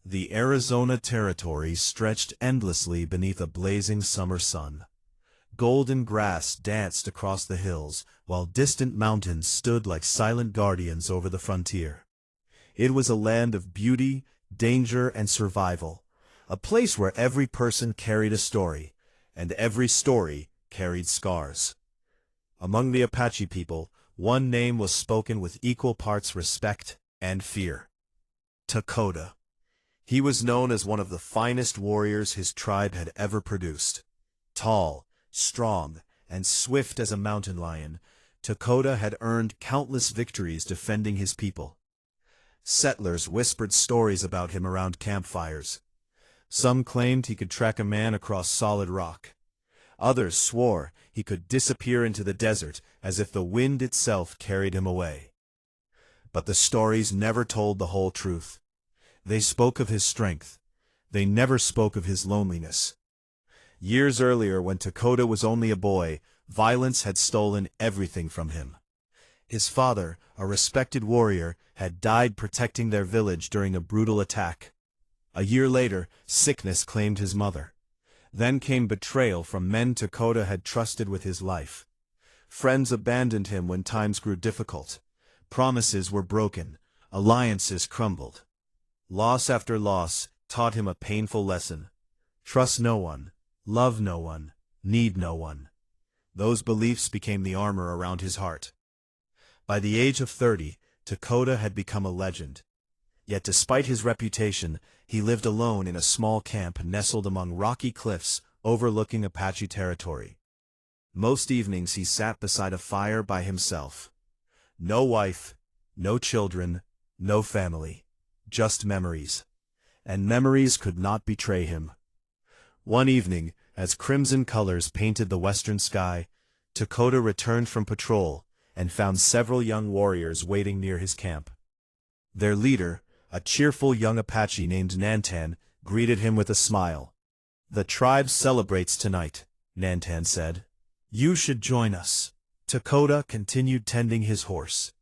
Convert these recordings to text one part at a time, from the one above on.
The Arizona Territory stretched endlessly beneath a blazing summer sun. Golden grass danced across the hills, while distant mountains stood like silent guardians over the frontier. It was a land of beauty, danger, and survival, a place where every person carried a story, and every story carried scars. Among the Apache people, one name was spoken with equal parts respect and fear: Dakota. He was known as one of the finest warriors his tribe had ever produced. Tall, strong, and swift as a mountain lion, Dakota had earned countless victories defending his people. Settlers whispered stories about him around campfires. Some claimed he could track a man across solid rock. Others swore he could disappear into the desert as if the wind itself carried him away. But the stories never told the whole truth. They spoke of his strength. They never spoke of his loneliness. Years earlier, when Dakota was only a boy, violence had stolen everything from him. His father, a respected warrior, had died protecting their village during a brutal attack. A year later, sickness claimed his mother. Then came betrayal from men Dakota had trusted with his life. Friends abandoned him when times grew difficult. Promises were broken. Alliances crumbled. Loss after loss taught him a painful lesson. Trust no one, love no one, need no one. Those beliefs became the armor around his heart. By the age of 30, Dakota had become a legend. Yet despite his reputation, he lived alone in a small camp nestled among rocky cliffs overlooking Apache territory. Most evenings he sat beside a fire by himself. No wife, no children, no family. Just memories. And memories could not betray him. One evening, as crimson colors painted the western sky, Dakota returned from patrol and found several young warriors waiting near his camp. Their leader, a cheerful young Apache named Nantan, greeted him with a smile. "The tribe celebrates tonight," Nantan said. "You should join us." Dakota continued tending his horse.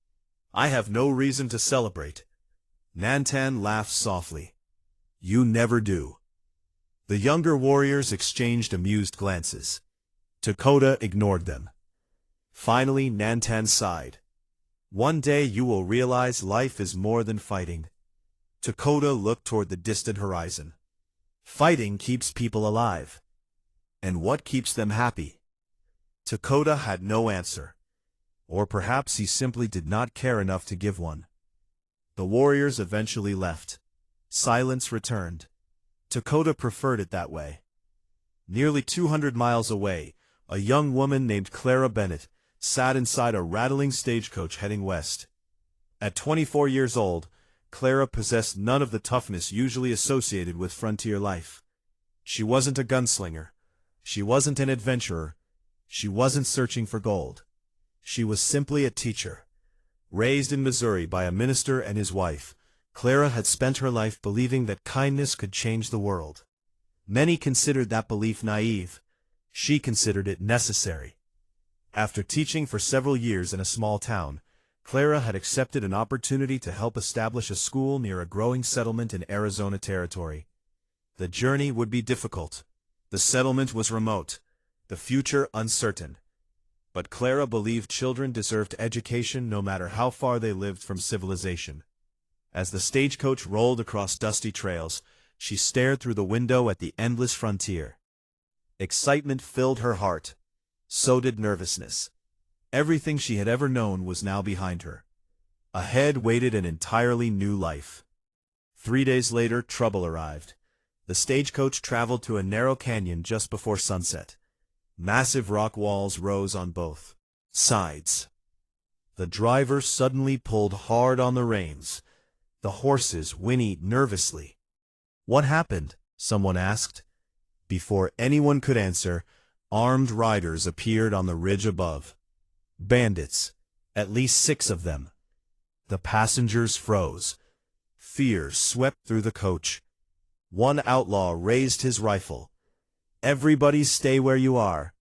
"I have no reason to celebrate." Nantan laughed softly. "You never do." The younger warriors exchanged amused glances. Dakota ignored them. Finally, Nantan sighed. "One day you will realize life is more than fighting." Dakota looked toward the distant horizon. "Fighting keeps people alive." "And what keeps them happy?" Dakota had no answer. Or perhaps he simply did not care enough to give one. The warriors eventually left. Silence returned. Dakota preferred it that way. Nearly 200 miles away, a young woman named Clara Bennett sat inside a rattling stagecoach heading west. At 24 years old, Clara possessed none of the toughness usually associated with frontier life. She wasn't a gunslinger. She wasn't an adventurer. She wasn't searching for gold. She was simply a teacher. Raised in Missouri by a minister and his wife, Clara had spent her life believing that kindness could change the world. Many considered that belief naive. She considered it necessary. After teaching for several years in a small town, Clara had accepted an opportunity to help establish a school near a growing settlement in Arizona Territory. The journey would be difficult. The settlement was remote, the future uncertain. But Clara believed children deserved education no matter how far they lived from civilization. As the stagecoach rolled across dusty trails, she stared through the window at the endless frontier. Excitement filled her heart. So did nervousness. Everything she had ever known was now behind her. Ahead waited an entirely new life. 3 days later, trouble arrived. The stagecoach traveled to a narrow canyon just before sunset. Massive rock walls rose on both sides. The driver suddenly pulled hard on the reins. The horses whinnied nervously. "What happened?" someone asked. Before anyone could answer, armed riders appeared on the ridge above. Bandits, at least 6 of them. The passengers froze. Fear swept through the coach. One outlaw raised his rifle. "Everybody stay where you are."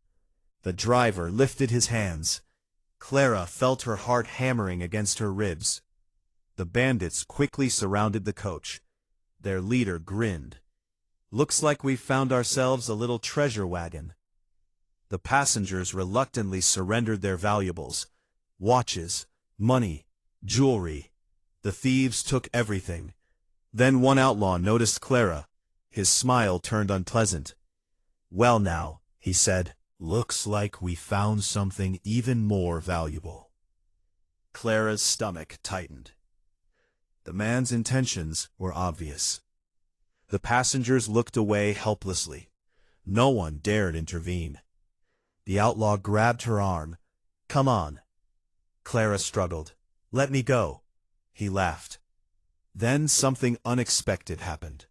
The driver lifted his hands. Clara felt her heart hammering against her ribs. The bandits quickly surrounded the coach. Their leader grinned. "Looks like we've found ourselves a little treasure wagon." The passengers reluctantly surrendered their valuables: watches, money, jewelry. The thieves took everything. Then one outlaw noticed Clara. His smile turned unpleasant. "Well now," he said, "looks like we found something even more valuable." Clara's stomach tightened. The man's intentions were obvious. The passengers looked away helplessly. No one dared intervene. The outlaw grabbed her arm. "Come on." Clara struggled. "Let me go." He laughed. Then something unexpected happened.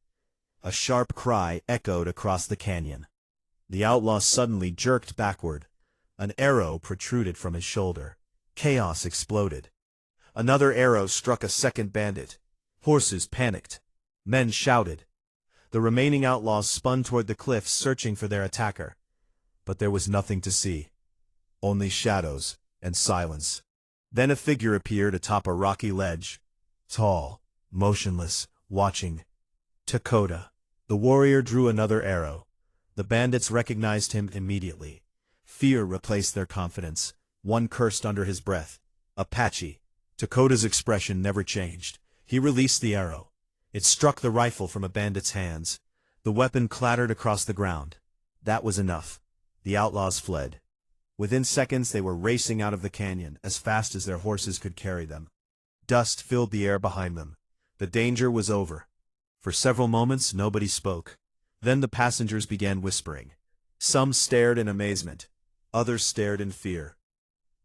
A sharp cry echoed across the canyon. The outlaw suddenly jerked backward. An arrow protruded from his shoulder. Chaos exploded. Another arrow struck a second bandit. Horses panicked. Men shouted. The remaining outlaws spun toward the cliffs, searching for their attacker. But there was nothing to see. Only shadows and silence. Then a figure appeared atop a rocky ledge. Tall, motionless, watching. Dakota. The warrior drew another arrow. The bandits recognized him immediately. Fear replaced their confidence. One cursed under his breath. "Apache." Dakota's expression never changed. He released the arrow. It struck the rifle from a bandit's hands. The weapon clattered across the ground. That was enough. The outlaws fled. Within seconds they were racing out of the canyon, as fast as their horses could carry them. Dust filled the air behind them. The danger was over. For several moments nobody spoke. Then the passengers began whispering. Some stared in amazement. Others stared in fear.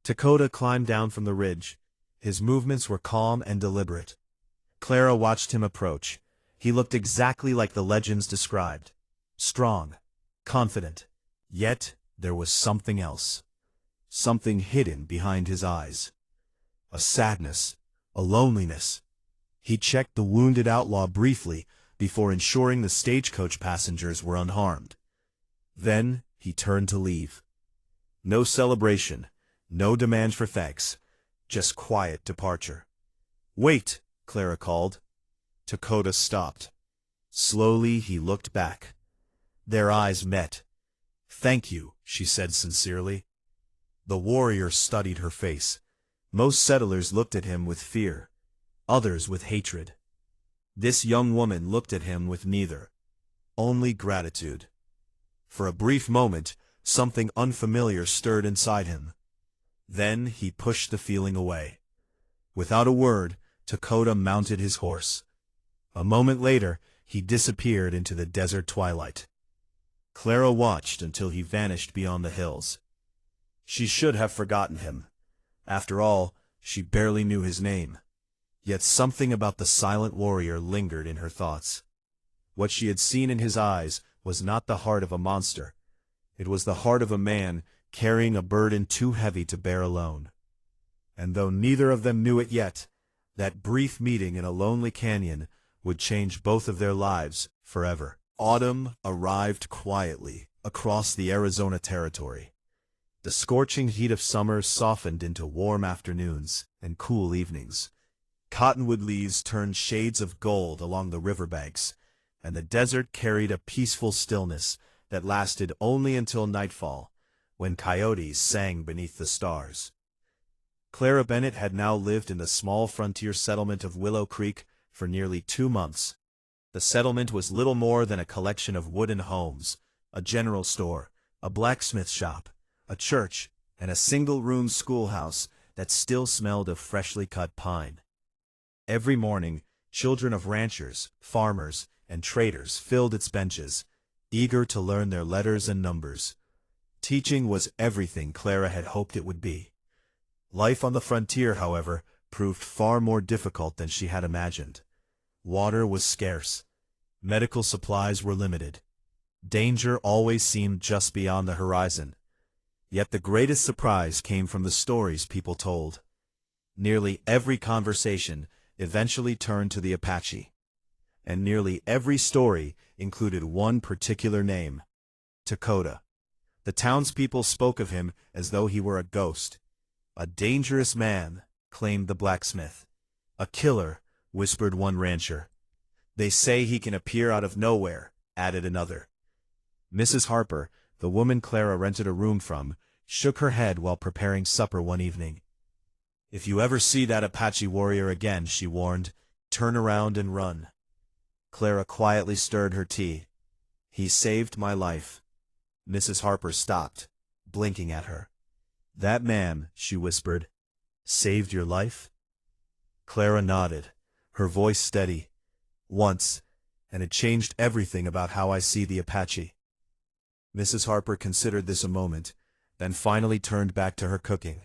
Dakota climbed down from the ridge. His movements were calm and deliberate. Clara watched him approach. He looked exactly like the legends described. Strong, confident. Yet there was something else. Something hidden behind his eyes. A sadness, a loneliness. He checked the wounded outlaw briefly before ensuring the stagecoach passengers were unharmed. Then he turned to leave. No celebration, no demand for thanks, just quiet departure. "Wait," Clara called. Dakota stopped. Slowly he looked back. Their eyes met. "Thank you," she said sincerely. The warrior studied her face. Most settlers looked at him with fear, others with hatred. This young woman looked at him with neither. Only gratitude. For a brief moment, something unfamiliar stirred inside him. Then he pushed the feeling away. Without a word, Dakota mounted his horse. A moment later, he disappeared into the desert twilight. Clara watched until he vanished beyond the hills. She should have forgotten him. After all, she barely knew his name. Yet something about the silent warrior lingered in her thoughts. What she had seen in his eyes was not the heart of a monster. It was the heart of a man carrying a burden too heavy to bear alone. And though neither of them knew it yet, that brief meeting in a lonely canyon would change both of their lives forever. Autumn arrived quietly across the Arizona territory. The scorching heat of summer softened into warm afternoons and cool evenings. Cottonwood leaves turned shades of gold along the riverbanks, and the desert carried a peaceful stillness that lasted only until nightfall, when coyotes sang beneath the stars. Clara Bennett had now lived in the small frontier settlement of Willow Creek for nearly 2 months. The settlement was little more than a collection of wooden homes, a general store, a blacksmith shop, a church, and a single-room schoolhouse that still smelled of freshly cut pine. Every morning, children of ranchers, farmers, and traders filled its benches, eager to learn their letters and numbers. Teaching was everything Clara had hoped it would be. Life on the frontier, however, proved far more difficult than she had imagined. Water was scarce. Medical supplies were limited. Danger always seemed just beyond the horizon. Yet the greatest surprise came from the stories people told. Nearly every conversation eventually turned to the Apache. And nearly every story included one particular name: Dakota. The townspeople spoke of him as though he were a ghost. "A dangerous man," claimed the blacksmith. "A killer," whispered one rancher. They say he can appear out of nowhere, added another. Mrs. Harper, the woman Clara rented a room from, shook her head while preparing supper one evening. If you ever see that Apache warrior again, she warned, turn around and run. Clara quietly stirred her tea. He saved my life. Mrs. Harper stopped, blinking at her. That man, she whispered, saved your life? Clara nodded, her voice steady. Once, and it changed everything about how I see the Apache. Mrs. Harper considered this a moment, then finally turned back to her cooking.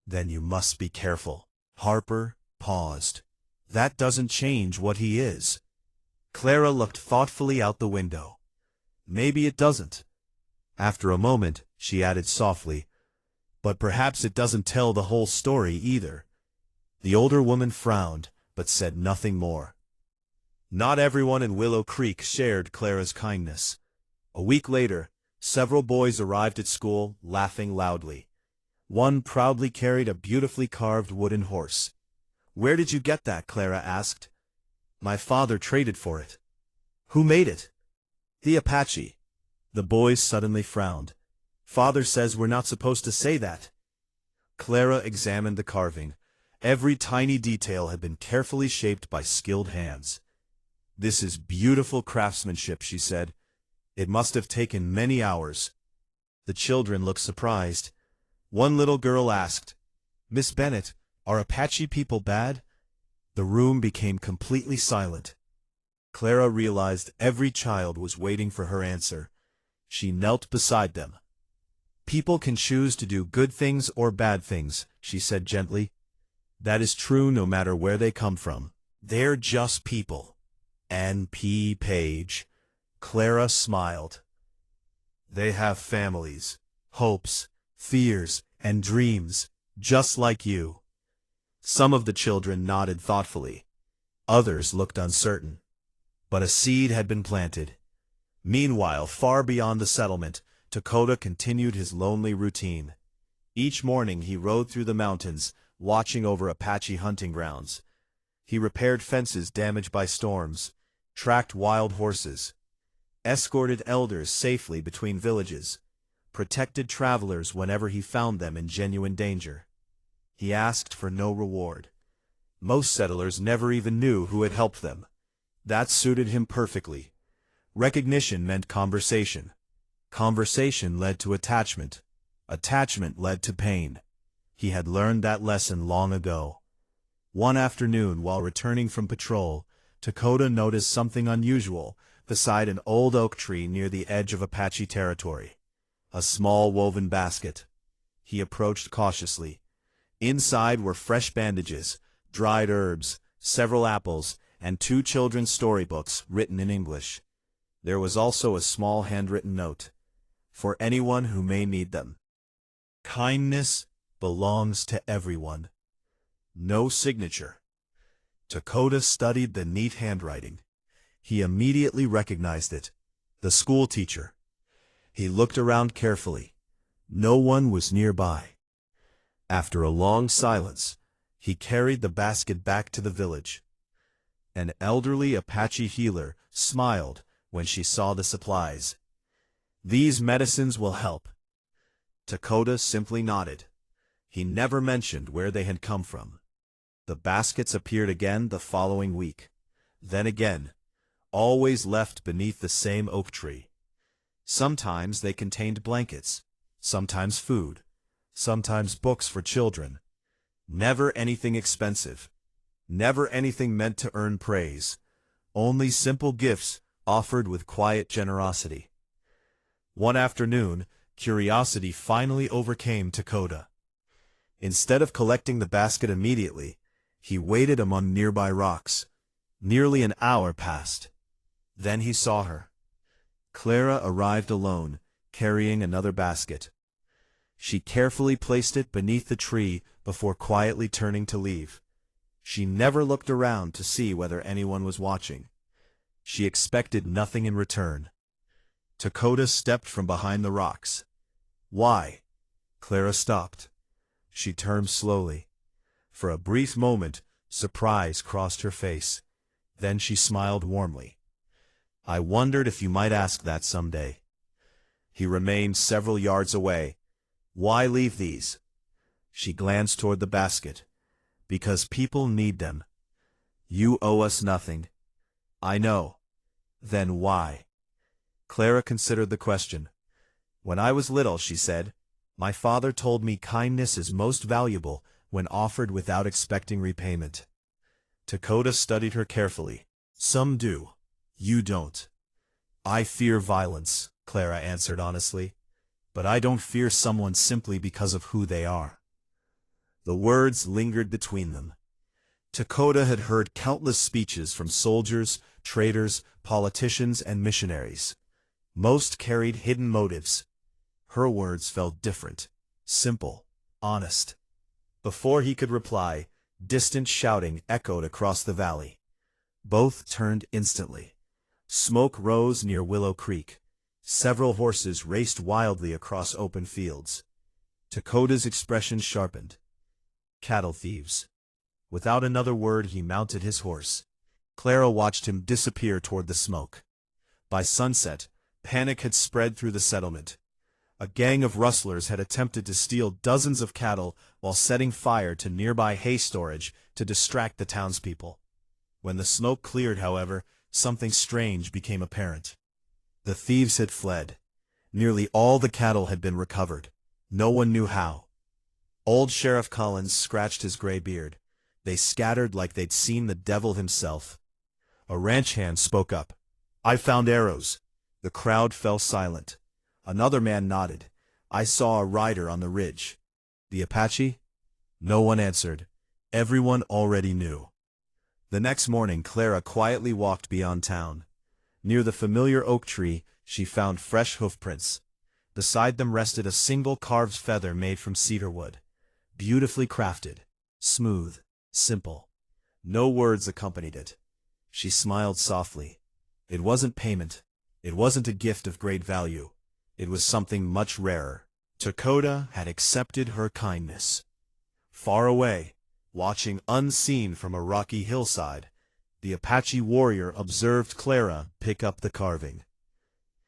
Then you must be careful. Harper paused. That doesn't change what he is. Clara looked thoughtfully out the window. Maybe it doesn't. After a moment, she added softly, but perhaps it doesn't tell the whole story either. The older woman frowned, but said nothing more. Not everyone in Willow Creek shared Clara's kindness. A week later, several boys arrived at school, laughing loudly. One proudly carried a beautifully carved wooden horse. Where did you get that? Clara asked. My father traded for it. Who made it? The Apache. The boys suddenly frowned. Father says we're not supposed to say that. Clara examined the carving. Every tiny detail had been carefully shaped by skilled hands. This is beautiful craftsmanship, she said. It must have taken many hours. The children looked surprised. One little girl asked, Miss Bennett, are Apache people bad? The room became completely silent. Clara realized every child was waiting for her answer. She knelt beside them. People can choose to do good things or bad things, she said gently. That is true no matter where they come from. They're just people. N.P. Page. Clara smiled. They have families, hopes, fears, and dreams, just like you. Some of the children nodded thoughtfully. Others looked uncertain. But a seed had been planted. Meanwhile, far beyond the settlement, Dakota continued his lonely routine. Each morning he rode through the mountains, watching over Apache hunting grounds. He repaired fences damaged by storms, tracked wild horses, escorted elders safely between villages, protected travelers whenever he found them in genuine danger. He asked for no reward. Most settlers never even knew who had helped them. That suited him perfectly. Recognition meant conversation. Conversation led to attachment. Attachment led to pain. He had learned that lesson long ago. One afternoon, while returning from patrol, Dakota noticed something unusual beside an old oak tree near the edge of Apache territory. A small woven basket. He approached cautiously. Inside were fresh bandages, dried herbs, several apples, and 2 children's storybooks written in English. There was also a small handwritten note. For anyone who may need them. Kindness belongs to everyone. No signature. Dakota studied the neat handwriting. He immediately recognized it. The school teacher. He looked around carefully. No one was nearby. After a long silence, he carried the basket back to the village. An elderly Apache healer smiled when she saw the supplies. These medicines will help. Dakota simply nodded. He never mentioned where they had come from. The baskets appeared again the following week. Then again, always left beneath the same oak tree. Sometimes they contained blankets, sometimes food, sometimes books for children. Never anything expensive. Never anything meant to earn praise. Only simple gifts offered with quiet generosity. One afternoon, curiosity finally overcame Dakota. Instead of collecting the basket immediately, he waited among nearby rocks. Nearly an hour passed. Then he saw her. Clara arrived alone, carrying another basket. She carefully placed it beneath the tree before quietly turning to leave. She never looked around to see whether anyone was watching. She expected nothing in return. Dakota stepped from behind the rocks. Why? Clara stopped. She turned slowly. For a brief moment, surprise crossed her face. Then she smiled warmly. I wondered if you might ask that someday. He remained several yards away. Why leave these? She glanced toward the basket. Because people need them. You owe us nothing. I know. Then why? Clara considered the question. When I was little, she said, my father told me kindness is most valuable when offered without expecting repayment. Dakota studied her carefully. Some do. You don't. I fear violence, Clara answered honestly. But I don't fear someone simply because of who they are. The words lingered between them. Dakota had heard countless speeches from soldiers, traders, politicians, and missionaries. Most carried hidden motives. Her words felt different, simple, honest. Before he could reply, distant shouting echoed across the valley. Both turned instantly. Smoke rose near Willow Creek. Several horses raced wildly across open fields. Dakota's expression sharpened. Cattle thieves. Without another word, he mounted his horse. Clara watched him disappear toward the smoke. By sunset, panic had spread through the settlement. A gang of rustlers had attempted to steal dozens of cattle while setting fire to nearby hay storage to distract the townspeople. When the smoke cleared, however, something strange became apparent. The thieves had fled. Nearly all the cattle had been recovered. No one knew how. Old Sheriff Collins scratched his gray beard. They scattered like they'd seen the devil himself. A ranch hand spoke up. I found arrows. The crowd fell silent. Another man nodded. I saw a rider on the ridge. The Apache? No one answered. Everyone already knew. The next morning, Clara quietly walked beyond town. Near the familiar oak tree, she found fresh hoofprints. Beside them rested a single carved feather made from cedar wood. Beautifully crafted. Smooth. Simple. No words accompanied it. She smiled softly. It wasn't payment. It wasn't a gift of great value. It was something much rarer. Dakota had accepted her kindness. Far away, watching unseen from a rocky hillside, the Apache warrior observed Clara pick up the carving.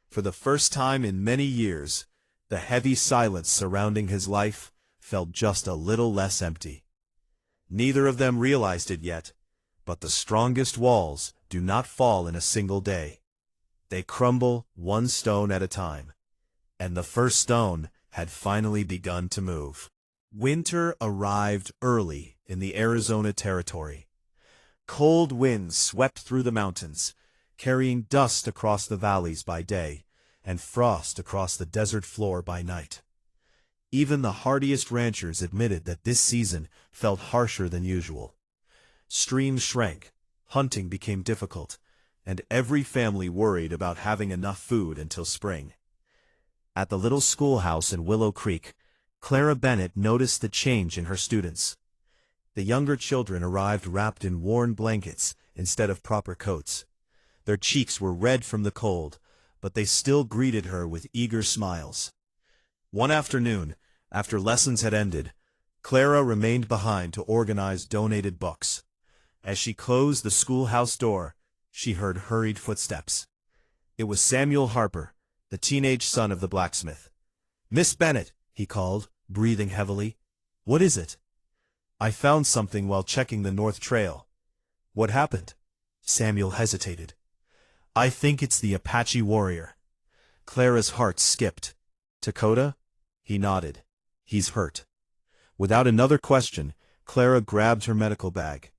For the first time in many years, the heavy silence surrounding his life felt just a little less empty. Neither of them realized it yet, but the strongest walls do not fall in a single day. They crumble one stone at a time. And the first stone had finally begun to move. Winter arrived early in the Arizona Territory. Cold winds swept through the mountains, carrying dust across the valleys by day and frost across the desert floor by night. Even the hardiest ranchers admitted that this season felt harsher than usual. Streams shrank, hunting became difficult, and every family worried about having enough food until spring. At the little schoolhouse in Willow Creek, Clara Bennett noticed the change in her students. The younger children arrived wrapped in worn blankets instead of proper coats. Their cheeks were red from the cold, but they still greeted her with eager smiles. One afternoon, after lessons had ended, Clara remained behind to organize donated books. As she closed the schoolhouse door, she heard hurried footsteps. It was Samuel Harper, the teenage son of the blacksmith. Miss Bennett, he called, breathing heavily. What is it? I found something while checking the North Trail. What happened? Samuel hesitated. I think it's the Apache warrior. Clara's heart skipped. Dakota? He nodded. He's hurt. Without another question, Clara grabbed her medical bag.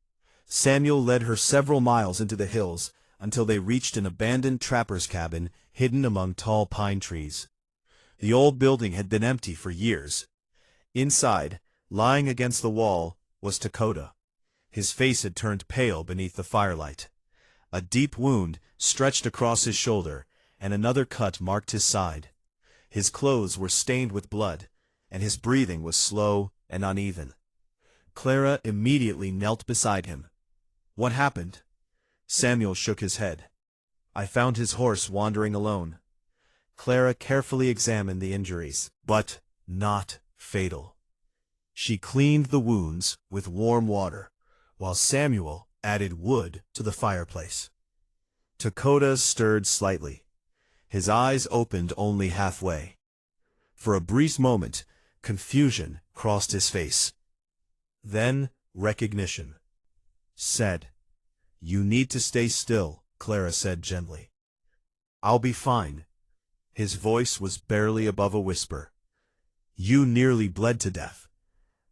Samuel led her several miles into the hills until they reached an abandoned trapper's cabin hidden among tall pine trees. The old building had been empty for years. Inside, lying against the wall, was Dakota. His face had turned pale beneath the firelight. A deep wound stretched across his shoulder, and another cut marked his side. His clothes were stained with blood, and his breathing was slow and uneven. Clara immediately knelt beside him. What happened? Samuel shook his head. I found his horse wandering alone. Clara carefully examined the injuries, but not fatal. She cleaned the wounds with warm water, while Samuel added wood to the fireplace. Dakota stirred slightly. His eyes opened only halfway. For a brief moment, confusion crossed his face. Then, recognition. Said, "You need to stay still," Clara said gently. "I'll be fine." His voice was barely above a whisper. "You nearly bled to death.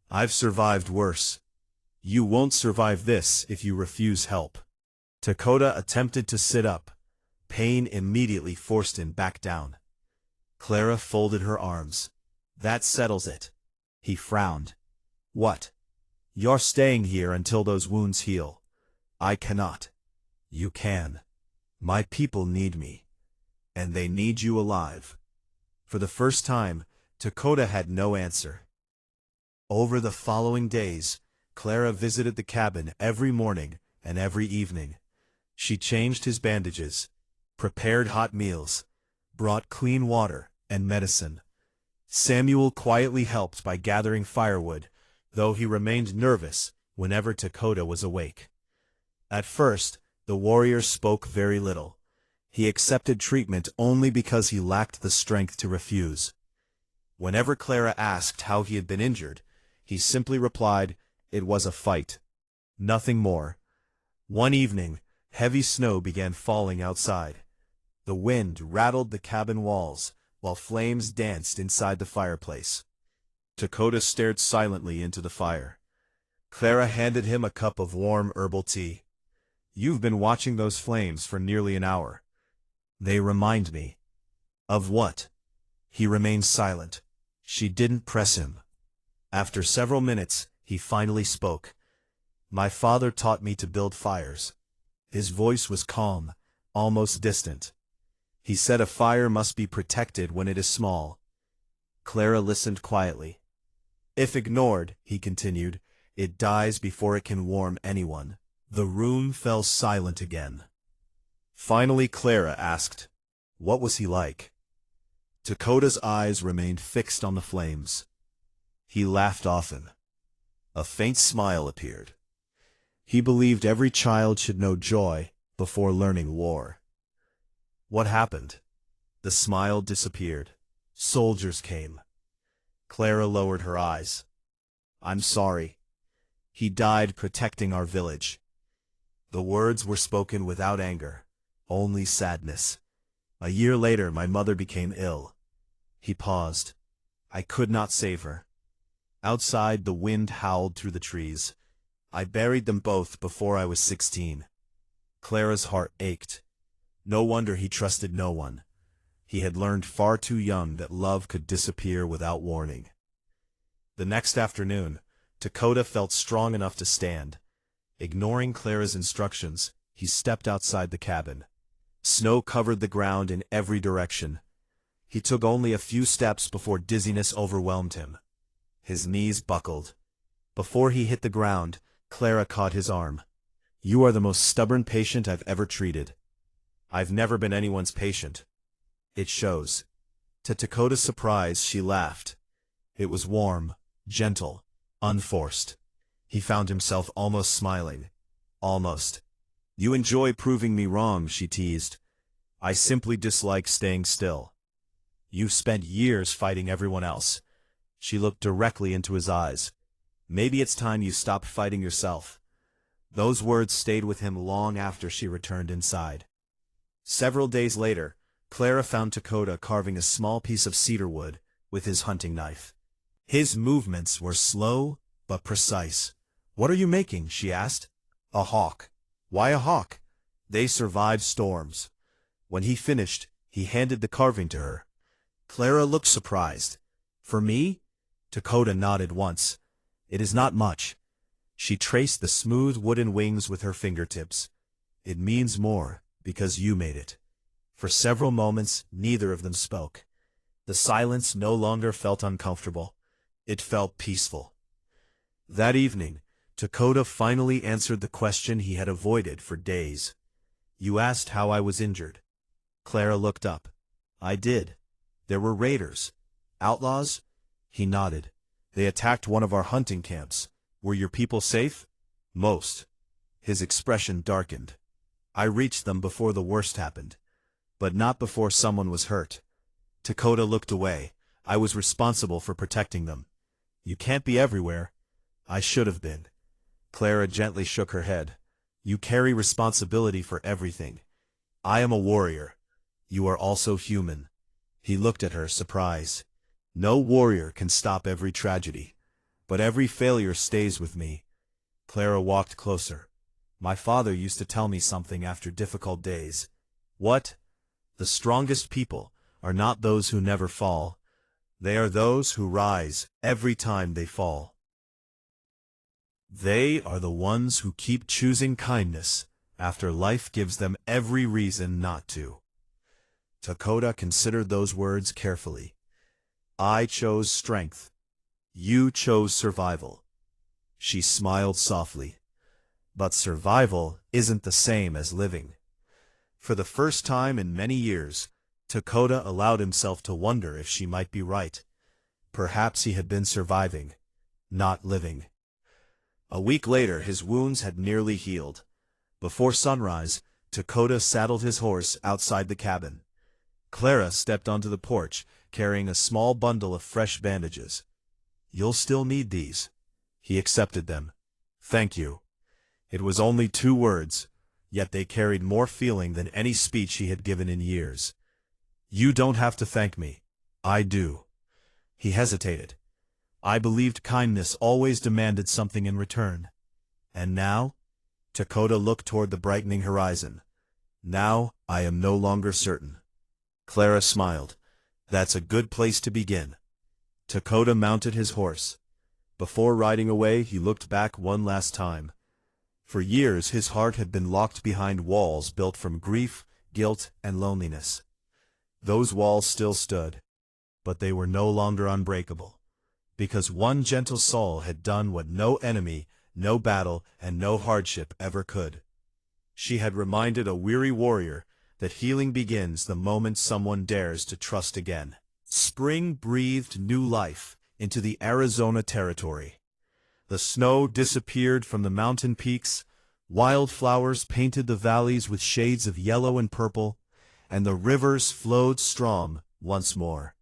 I've survived worse. You won't survive this if you refuse help." Dakota attempted to sit up. Pain immediately forced him back down. Clara folded her arms. "That settles it." He frowned. "What?" "You're staying here until those wounds heal." "I cannot." "You can. My people need me. And they need you alive." For the first time, Dakota had no answer. Over the following days, Clara visited the cabin every morning and every evening. She changed his bandages, prepared hot meals, brought clean water and medicine. Samuel quietly helped by gathering firewood, though he remained nervous whenever Dakota was awake. At first, the warrior spoke very little. He accepted treatment only because he lacked the strength to refuse. Whenever Clara asked how he had been injured, he simply replied, "It was a fight." Nothing more. One evening, heavy snow began falling outside. The wind rattled the cabin walls, while flames danced inside the fireplace. Dakota stared silently into the fire. Clara handed him a cup of warm herbal tea. "You've been watching those flames for nearly an hour." "They remind me." "Of what?" He remained silent. She didn't press him. After several minutes, he finally spoke. "My father taught me to build fires." His voice was calm, almost distant. "He said a fire must be protected when it is small." Clara listened quietly. "If ignored," he continued, "it dies before it can warm anyone." The room fell silent again. Finally Clara asked, "What was he like?" Dakota's eyes remained fixed on the flames. He laughed often. A faint smile appeared. He believed every child should know joy before learning war. "What happened?" The smile disappeared. "Soldiers came." Clara lowered her eyes. "I'm sorry. He died protecting our village." The words were spoken without anger, only sadness. "A year later my mother became ill." He paused. "I could not save her." Outside the wind howled through the trees. "I buried them both before I was 16. Clara's heart ached. No wonder he trusted no one. He had learned far too young that love could disappear without warning. The next afternoon, Dakota felt strong enough to stand. Ignoring Clara's instructions, he stepped outside the cabin. Snow covered the ground in every direction. He took only a few steps before dizziness overwhelmed him. His knees buckled. Before he hit the ground, Clara caught his arm. "You are the most stubborn patient I've ever treated." "I've never been anyone's patient." "It shows." To Dakota's surprise, she laughed. It was warm, gentle, unforced. He found himself almost smiling. Almost. "You enjoy proving me wrong," she teased. "I simply dislike staying still." "You've spent years fighting everyone else." She looked directly into his eyes. "Maybe it's time you stopped fighting yourself." Those words stayed with him long after she returned inside. Several days later, Clara found Dakota carving a small piece of cedar wood with his hunting knife. His movements were slow but precise. "What are you making?" she asked. "A hawk." "Why a hawk?" "They survive storms." When he finished, he handed the carving to her. Clara looked surprised. "For me?" Dakota nodded once. "It is not much." She traced the smooth wooden wings with her fingertips. "It means more, because you made it." For several moments, neither of them spoke. The silence no longer felt uncomfortable. It felt peaceful. That evening, Dakota finally answered the question he had avoided for days. "You asked how I was injured." Clara looked up. "I did. There were raiders." "Outlaws?" He nodded. "They attacked one of our hunting camps. Were your people safe?" "Most." His expression darkened. I reached them before the worst happened. But not before someone was hurt. Dakota looked away. I was responsible for protecting them. You can't be everywhere. I should have been. Clara gently shook her head. You carry responsibility for everything. I am a warrior. You are also human. He looked at her, surprised. No warrior can stop every tragedy. But every failure stays with me. Clara walked closer. My father used to tell me something after difficult days. What? The strongest people are not those who never fall. They are those who rise every time they fall. They are the ones who keep choosing kindness after life gives them every reason not to. Dakota considered those words carefully. I chose strength. You chose survival. She smiled softly. But survival isn't the same as living. For the first time in many years, Dakota allowed himself to wonder if she might be right. Perhaps he had been surviving, not living. A week later, his wounds had nearly healed. Before sunrise, Dakota saddled his horse outside the cabin. Clara stepped onto the porch, carrying a small bundle of fresh bandages. You'll still need these. He accepted them. Thank you. It was only 2 words, yet they carried more feeling than any speech he had given in years. You don't have to thank me. I do. He hesitated. I believed kindness always demanded something in return. And now? Dakota looked toward the brightening horizon. Now, I am no longer certain. Clara smiled. That's a good place to begin. Dakota mounted his horse. Before riding away, he looked back one last time. For years his heart had been locked behind walls built from grief, guilt, and loneliness. Those walls still stood, but they were no longer unbreakable, because one gentle soul had done what no enemy, no battle, and no hardship ever could. She had reminded a weary warrior that healing begins the moment someone dares to trust again. Spring breathed new life into the Arizona territory. The snow disappeared from the mountain peaks, wildflowers painted the valleys with shades of yellow and purple, and the rivers flowed strong once more.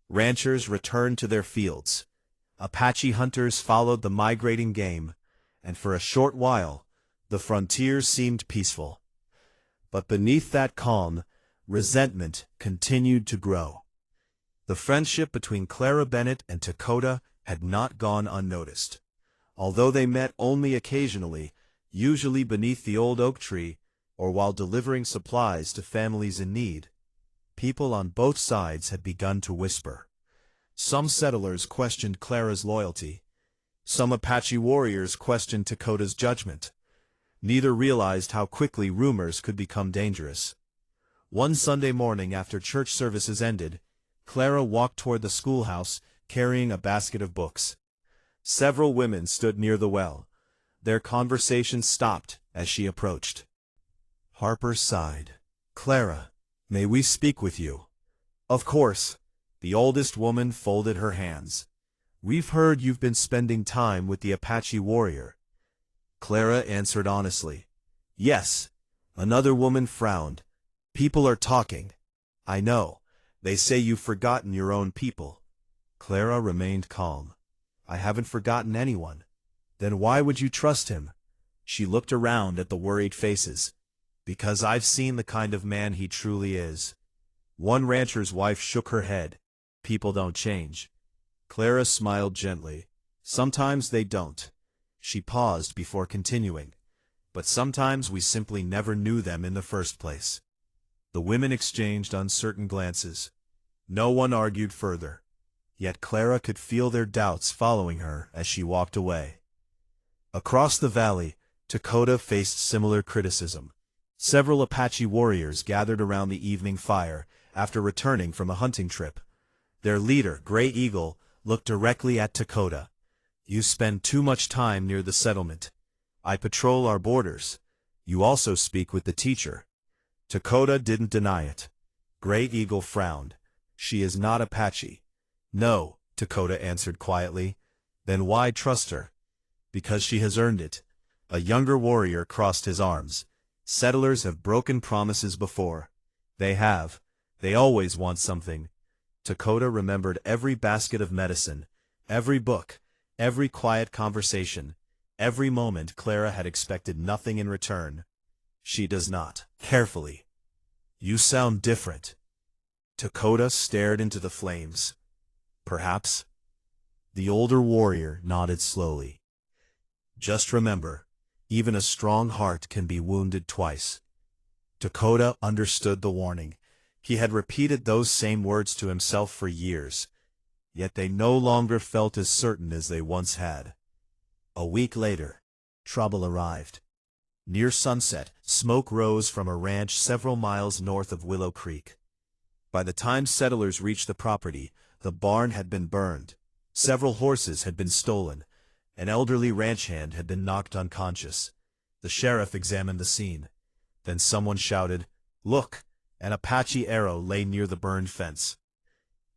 Ranchers returned to their fields. Apache hunters followed the migrating game, and for a short while, the frontier seemed peaceful. But beneath that calm, resentment continued to grow. The friendship between Clara Bennett and Dakota had not gone unnoticed. Although they met only occasionally, usually beneath the old oak tree, or while delivering supplies to families in need, people on both sides had begun to whisper. Some settlers questioned Clara's loyalty. Some Apache warriors questioned Dakota's judgment. Neither realized how quickly rumors could become dangerous. One Sunday morning after church services ended, Clara walked toward the schoolhouse, carrying a basket of books. Several women stood near the well. Their conversation stopped as she approached. Harper sighed. Clara, may we speak with you? Of course. The oldest woman folded her hands. We've heard you've been spending time with the Apache warrior. Clara answered honestly. Yes. Another woman frowned. People are talking. I know. They say you've forgotten your own people. Clara remained calm. I haven't forgotten anyone. Then why would you trust him? She looked around at the worried faces. Because I've seen the kind of man he truly is. One rancher's wife shook her head. People don't change. Clara smiled gently. Sometimes they don't. She paused before continuing. But sometimes we simply never knew them in the first place. The women exchanged uncertain glances. No one argued further. Yet Clara could feel their doubts following her as she walked away. Across the valley, Dakota faced similar criticism. Several Apache warriors gathered around the evening fire after returning from a hunting trip. Their leader, Gray Eagle, looked directly at Dakota. You spend too much time near the settlement. I patrol our borders. You also speak with the teacher. Dakota didn't deny it. Gray Eagle frowned. She is not Apache. No, Dakota answered quietly. Then why trust her? Because she has earned it. A younger warrior crossed his arms. Settlers have broken promises before. They have. They always want something. Dakota remembered every basket of medicine, every book, every quiet conversation, every moment Clara had expected nothing in return. She does not. Carefully. You sound different. Dakota stared into the flames. Perhaps? The older warrior nodded slowly. Just remember, even a strong heart can be wounded twice. Dakota understood the warning. He had repeated those same words to himself for years, yet they no longer felt as certain as they once had. A week later, trouble arrived. Near sunset, smoke rose from a ranch several miles north of Willow Creek. By the time settlers reached the property, the barn had been burned, several horses had been stolen, an elderly ranch hand had been knocked unconscious. The sheriff examined the scene. Then someone shouted, "Look!" An Apache arrow lay near the burned fence.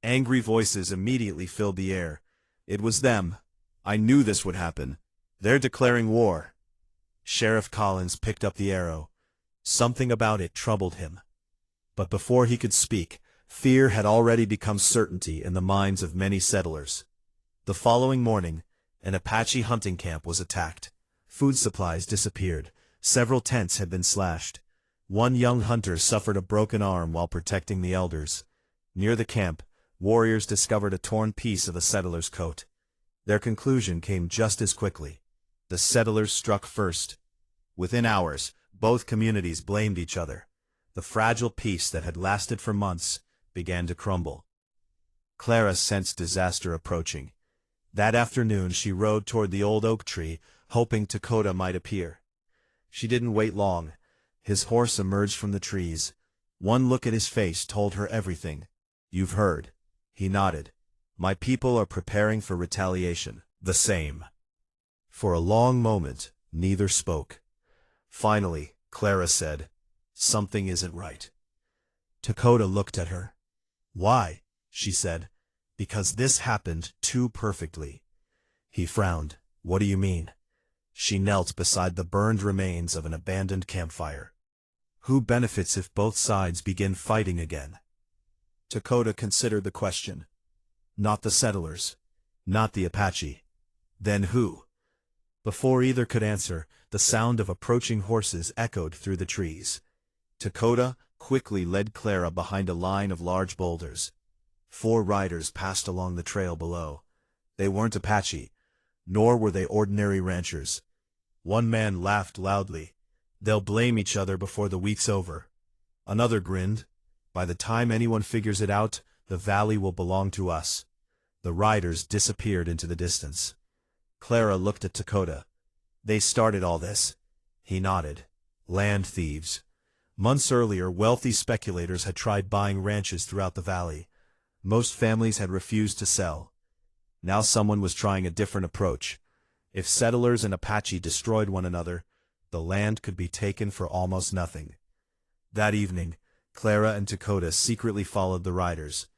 Angry voices immediately filled the air. It was them. I knew this would happen. They're declaring war. Sheriff Collins picked up the arrow. Something about it troubled him. But before he could speak, fear had already become certainty in the minds of many settlers. The following morning, an Apache hunting camp was attacked. Food supplies disappeared. Several tents had been slashed. One young hunter suffered a broken arm while protecting the elders. Near the camp, warriors discovered a torn piece of a settler's coat. Their conclusion came just as quickly. The settlers struck first. Within hours, both communities blamed each other. The fragile peace that had lasted for months began to crumble. Clara sensed disaster approaching. That afternoon she rode toward the old oak tree, hoping Dakota might appear. She didn't wait long. His horse emerged from the trees. One look at his face told her everything. "You've heard." He nodded. "My people are preparing for retaliation." "The same." For a long moment, neither spoke. Finally, Clara said, "Something isn't right." Dakota looked at her. "Why?" she said. "Because this happened too perfectly." He frowned. "What do you mean?" She knelt beside the burned remains of an abandoned campfire. Who benefits if both sides begin fighting again? Dakota considered the question. Not the settlers. Not the Apache. Then who? Before either could answer, the sound of approaching horses echoed through the trees. Dakota quickly led Clara behind a line of large boulders. 4 riders passed along the trail below. They weren't Apache, nor were they ordinary ranchers. One man laughed loudly. "They'll blame each other before the week's over." Another grinned. "By the time anyone figures it out, the valley will belong to us." The riders disappeared into the distance. Clara looked at Dakota. "They started all this." He nodded. "Land thieves." Months earlier, wealthy speculators had tried buying ranches throughout the valley. Most families had refused to sell. Now someone was trying a different approach. If settlers and Apache destroyed one another, the land could be taken for almost nothing. That evening, Clara and Dakota secretly followed the riders.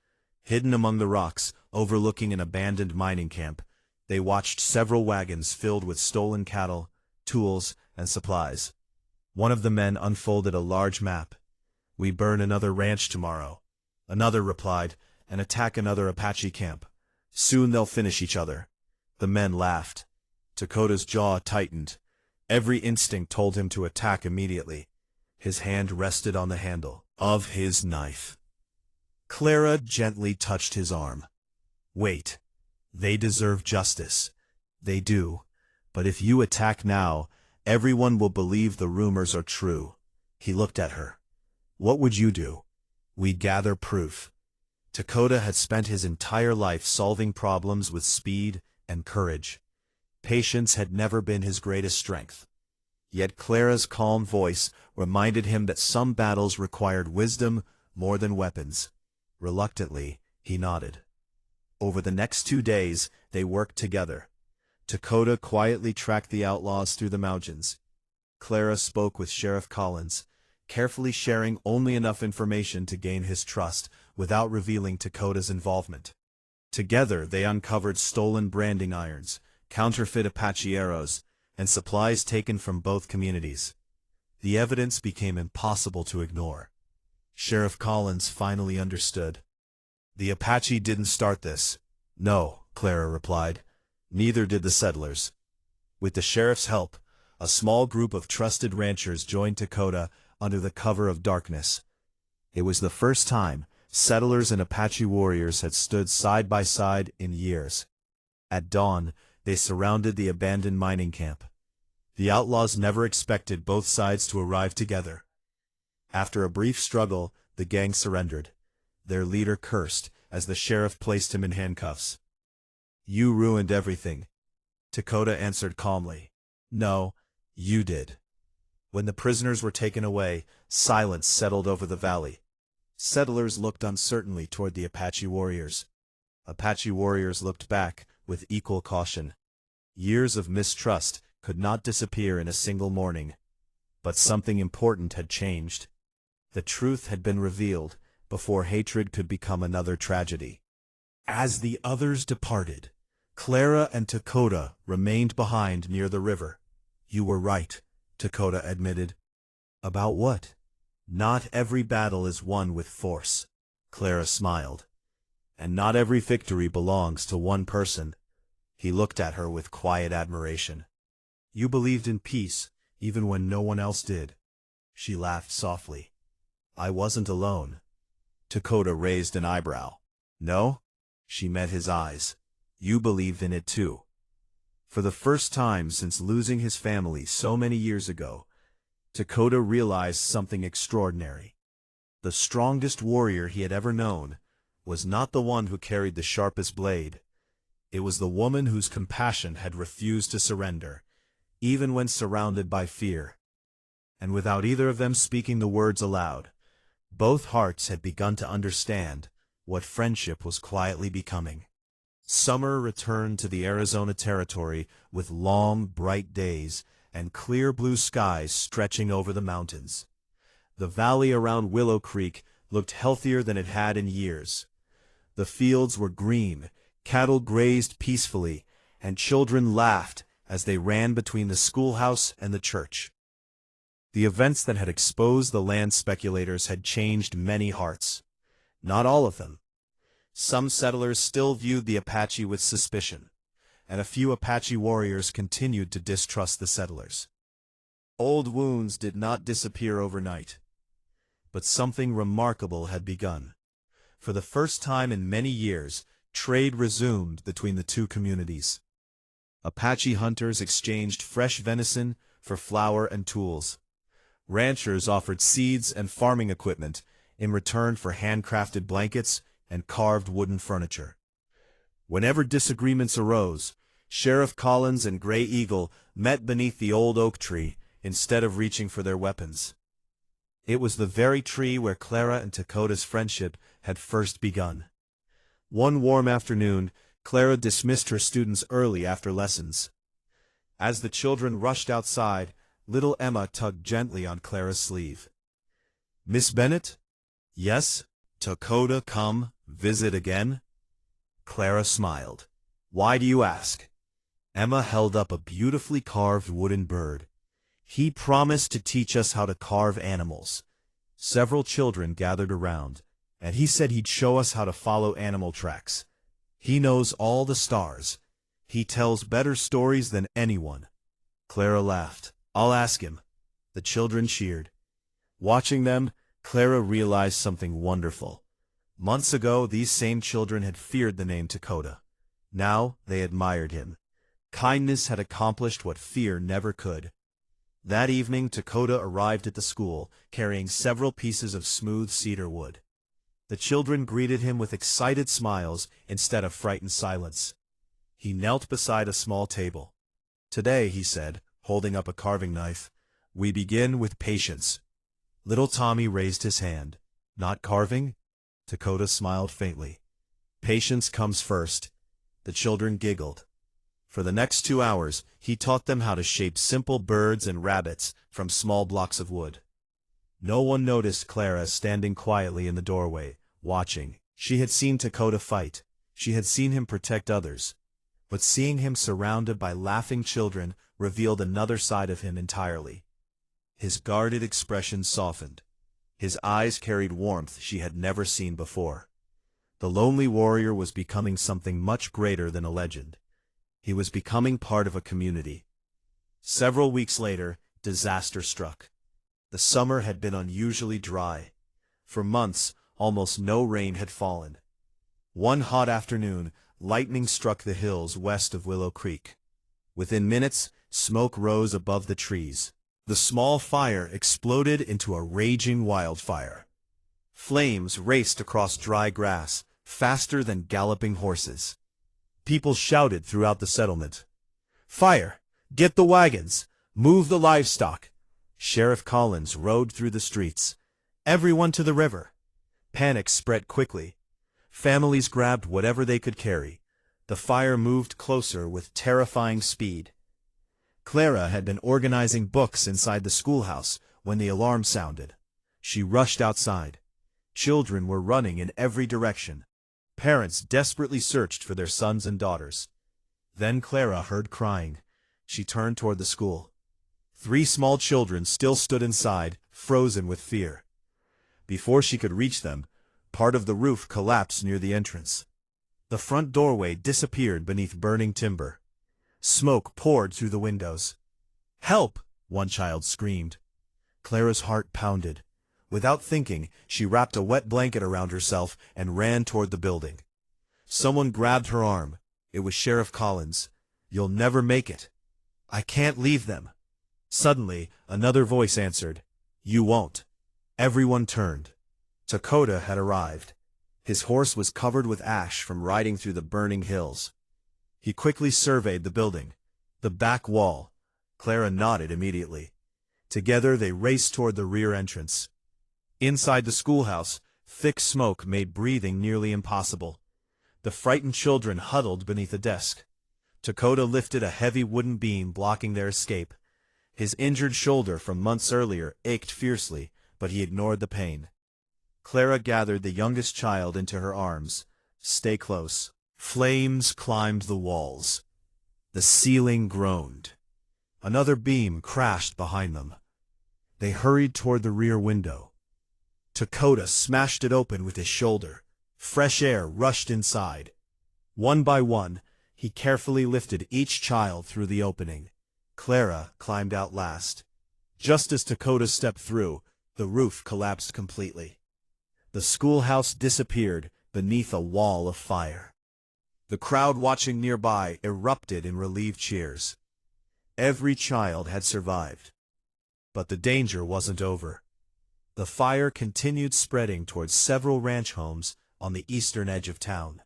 Hidden among the rocks, overlooking an abandoned mining camp, they watched several wagons filled with stolen cattle, tools, and supplies. One of the men unfolded a large map. "We burn another ranch tomorrow." Another replied, "And attack another Apache camp. Soon they'll finish each other." The men laughed. Dakota's jaw tightened. Every instinct told him to attack immediately. His hand rested on the handle of his knife. Clara gently touched his arm. "Wait. They deserve justice." "They do. But if you attack now, everyone will believe the rumors are true." He looked at her. "What would you do?" "We'd gather proof." Dakota had spent his entire life solving problems with speed and courage. Patience had never been his greatest strength. Yet Clara's calm voice reminded him that some battles required wisdom more than weapons. Reluctantly, he nodded. Over the next 2 days, they worked together. Dakota quietly tracked the outlaws through the mountains. Clara spoke with Sheriff Collins, carefully sharing only enough information to gain his trust without revealing Dakota's involvement. Together they uncovered stolen branding irons, counterfeit Apache arrows, and supplies taken from both communities. The evidence became impossible to ignore. Sheriff Collins finally understood. The Apache didn't start this. No, Clara replied. Neither did the settlers. With the sheriff's help, a small group of trusted ranchers joined Dakota under the cover of darkness. It was the first time settlers and Apache warriors had stood side by side in years. At dawn, they surrounded the abandoned mining camp. The outlaws never expected both sides to arrive together. After a brief struggle, the gang surrendered. Their leader cursed as the sheriff placed him in handcuffs. "You ruined everything," Dakota answered calmly. "No, you did." When the prisoners were taken away, silence settled over the valley. Settlers looked uncertainly toward the Apache warriors. Apache warriors looked back with equal caution. Years of mistrust could not disappear in a single morning. But something important had changed. The truth had been revealed before hatred could become another tragedy. As the others departed, Clara and Dakota remained behind near the river. "You were right," Dakota admitted. "About what?" "Not every battle is won with force," Clara smiled. "And not every victory belongs to one person." He looked at her with quiet admiration. "You believed in peace, even when no one else did." She laughed softly. "I wasn't alone." Dakota raised an eyebrow. "No?" She met his eyes. "You believed in it too." For the first time since losing his family so many years ago, Dakota realized something extraordinary. The strongest warrior he had ever known was not the one who carried the sharpest blade. It was the woman whose compassion had refused to surrender, even when surrounded by fear. And without either of them speaking the words aloud, both hearts had begun to understand what friendship was quietly becoming. Summer returned to the Arizona Territory with long, bright days and clear blue skies stretching over the mountains. The valley around Willow Creek looked healthier than it had in years. The fields were green, cattle grazed peacefully, and children laughed as they ran between the schoolhouse and the church. The events that had exposed the land speculators had changed many hearts. Not all of them. Some settlers still viewed the Apache with suspicion, and a few Apache warriors continued to distrust the settlers. Old wounds did not disappear overnight. But something remarkable had begun. For the first time in many years, trade resumed between the two communities. Apache hunters exchanged fresh venison for flour and tools. Ranchers offered seeds and farming equipment in return for handcrafted blankets and carved wooden furniture. Whenever disagreements arose, Sheriff Collins and Gray Eagle met beneath the old oak tree instead of reaching for their weapons. It was the very tree where Clara and Dakota's friendship had first begun. One warm afternoon, Clara dismissed her students early after lessons. As the children rushed outside, little Emma tugged gently on Clara's sleeve. "Miss Bennett?" "Yes, Dakota come visit again?" Clara smiled. "Why do you ask?" Emma held up a beautifully carved wooden bird. "He promised to teach us how to carve animals." Several children gathered around, and he said he'd show us how to follow animal tracks. "He knows all the stars. He tells better stories than anyone." Clara laughed. "I'll ask him." The children cheered. Watching them, Clara realized something wonderful. Months ago, these same children had feared the name Dakota. Now they admired him. Kindness had accomplished what fear never could. That evening, Dakota arrived at the school, carrying several pieces of smooth cedar wood. The children greeted him with excited smiles instead of frightened silence. He knelt beside a small table. "Today," he said, holding up a carving knife, "we begin with patience." Little Tommy raised his hand. "Not carving?" Dakota smiled faintly. "Patience comes first." The children giggled. For the next 2 hours, he taught them how to shape simple birds and rabbits from small blocks of wood. No one noticed Clara standing quietly in the doorway, watching. She had seen Dakota fight. She had seen him protect others. But seeing him surrounded by laughing children revealed another side of him entirely. His guarded expression softened. His eyes carried warmth she had never seen before. The lonely warrior was becoming something much greater than a legend. He was becoming part of a community. Several weeks later, disaster struck. The summer had been unusually dry. For months, almost no rain had fallen. One hot afternoon, lightning struck the hills west of Willow Creek. Within minutes, smoke rose above the trees. The small fire exploded into a raging wildfire. Flames raced across dry grass, faster than galloping horses. People shouted throughout the settlement. "Fire! Get the wagons! Move the livestock!" Sheriff Collins rode through the streets. "Everyone to the river!" Panic spread quickly. Families grabbed whatever they could carry. The fire moved closer with terrifying speed. Clara had been organizing books inside the schoolhouse when the alarm sounded. She rushed outside. Children were running in every direction. Parents desperately searched for their sons and daughters. Then Clara heard crying. She turned toward the school. 3 small children still stood inside, frozen with fear. Before she could reach them, part of the roof collapsed near the entrance. The front doorway disappeared beneath burning timber. Smoke poured through the windows. "Help!" one child screamed. Clara's heart pounded. Without thinking, she wrapped a wet blanket around herself and ran toward the building. Someone grabbed her arm. It was Sheriff Collins. "You'll never make it." "I can't leave them." Suddenly, another voice answered, "You won't." Everyone turned. Dakota had arrived. His horse was covered with ash from riding through the burning hills. He quickly surveyed the building. The back wall. Clara nodded immediately. Together they raced toward the rear entrance. Inside the schoolhouse, thick smoke made breathing nearly impossible. The frightened children huddled beneath a desk. Dakota lifted a heavy wooden beam blocking their escape. His injured shoulder from months earlier ached fiercely, but he ignored the pain. Clara gathered the youngest child into her arms. "Stay close." Flames climbed the walls. The ceiling groaned. Another beam crashed behind them. They hurried toward the rear window. Dakota smashed it open with his shoulder. Fresh air rushed inside. One by one, he carefully lifted each child through the opening. Clara climbed out last. Just as Dakota stepped through, the roof collapsed completely. The schoolhouse disappeared beneath a wall of fire. The crowd watching nearby erupted in relieved cheers. Every child had survived. But the danger wasn't over. The fire continued spreading towards several ranch homes on the eastern edge of town.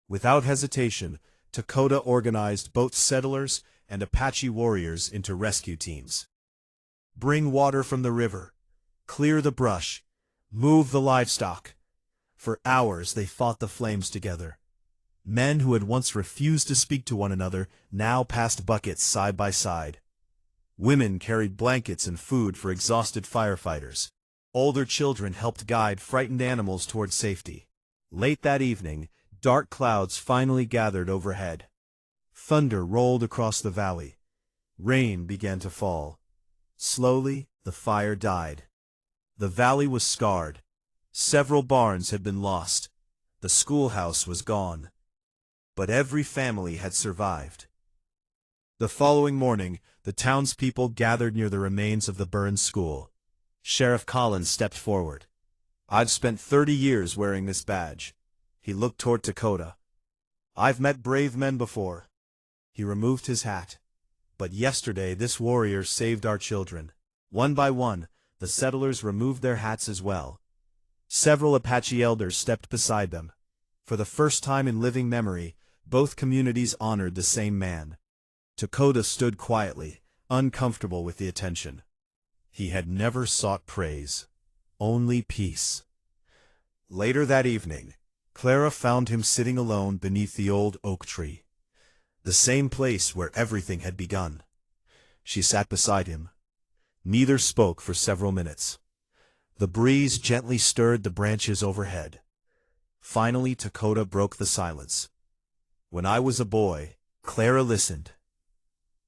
Without hesitation, Dakota organized both settlers and Apache warriors into rescue teams. Bring water from the river. Clear the brush. Move the livestock. For hours they fought the flames together. Men who had once refused to speak to one another now passed buckets side by side. Women carried blankets and food for exhausted firefighters. Older children helped guide frightened animals toward safety. Late that evening, dark clouds finally gathered overhead. Thunder rolled across the valley. Rain began to fall. Slowly, the fire died. The valley was scarred. Several barns had been lost. The schoolhouse was gone. But every family had survived. The following morning, the townspeople gathered near the remains of the burned school. Sheriff Collins stepped forward. "I've spent 30 years wearing this badge." He looked toward Dakota. "I've met brave men before." He removed his hat. "But yesterday this warrior saved our children." One by one, the settlers removed their hats as well. Several Apache elders stepped beside them. For the first time in living memory, both communities honored the same man. Dakota stood quietly, uncomfortable with the attention. He had never sought praise, only peace. Later that evening, Clara found him sitting alone beneath the old oak tree, the same place where everything had begun. She sat beside him. Neither spoke for several minutes. The breeze gently stirred the branches overhead. Finally, Dakota broke the silence. "When I was a boy," Clara listened.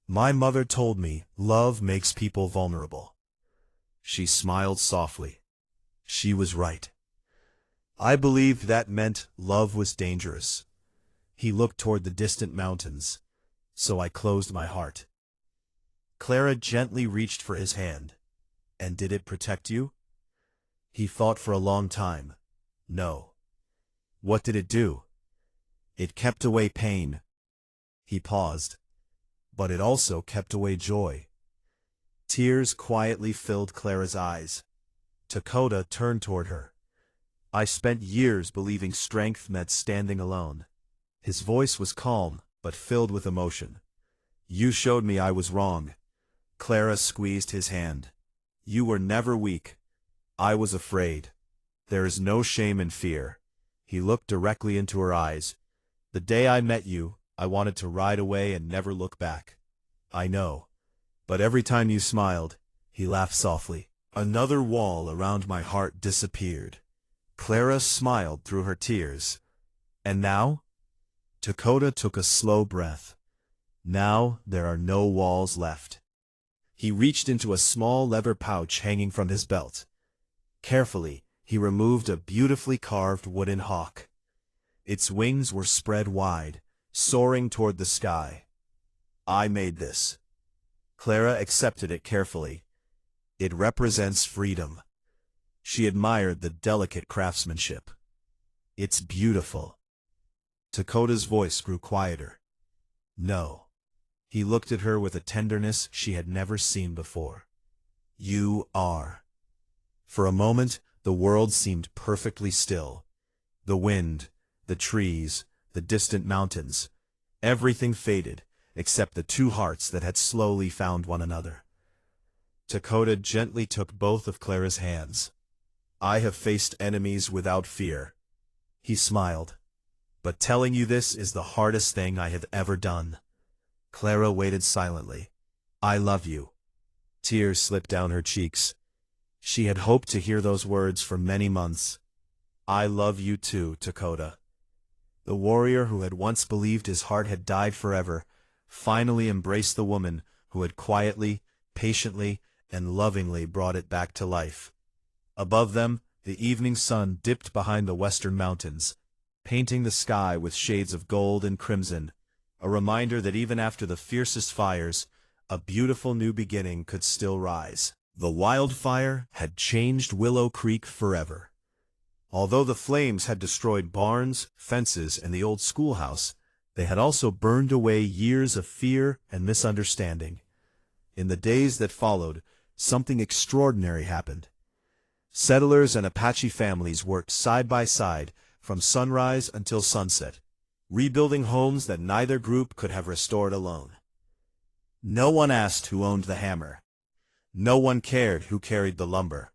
My mother told me love makes people vulnerable. She smiled softly. She was right. I believed that meant love was dangerous. He looked toward the distant mountains, so I closed my heart. Clara gently reached for his hand. And did it protect you? He thought for a long time. No. What did it do? It kept away pain. He paused. But it also kept away joy. Tears quietly filled Clara's eyes. Dakota turned toward her. I spent years believing strength meant standing alone. His voice was calm, but filled with emotion. You showed me I was wrong. Clara squeezed his hand. You were never weak. I was afraid. There is no shame in fear. He looked directly into her eyes. The day I met you, I wanted to ride away and never look back. I know. But every time you smiled, he laughed softly. Another wall around my heart disappeared. Clara smiled through her tears. And now? Dakota took a slow breath. Now there are no walls left. He reached into a small leather pouch hanging from his belt. Carefully, he removed a beautifully carved wooden hawk. Its wings were spread wide, soaring toward the sky. I made this. Clara accepted it carefully. It represents freedom. She admired the delicate craftsmanship. It's beautiful. Dakota's voice grew quieter. No. He looked at her with a tenderness she had never seen before. You are. For a moment, the world seemed perfectly still. The wind, the trees, the distant mountains, everything faded, except the two hearts that had slowly found one another. Dakota gently took both of Clara's hands. I have faced enemies without fear. He smiled. But telling you this is the hardest thing I have ever done. Clara waited silently. I love you. Tears slipped down her cheeks. She had hoped to hear those words for many months. I love you too, Dakota. The warrior who had once believed his heart had died forever finally embraced the woman who had quietly, patiently, and lovingly brought it back to life. Above them, the evening sun dipped behind the western mountains, painting the sky with shades of gold and crimson, a reminder that even after the fiercest fires, a beautiful new beginning could still rise. The wildfire had changed Willow Creek forever. Although the flames had destroyed barns, fences, and the old schoolhouse, they had also burned away years of fear and misunderstanding. In the days that followed, something extraordinary happened. Settlers and Apache families worked side by side from sunrise until sunset, rebuilding homes that neither group could have restored alone. No one asked who owned the hammer. No one cared who carried the lumber.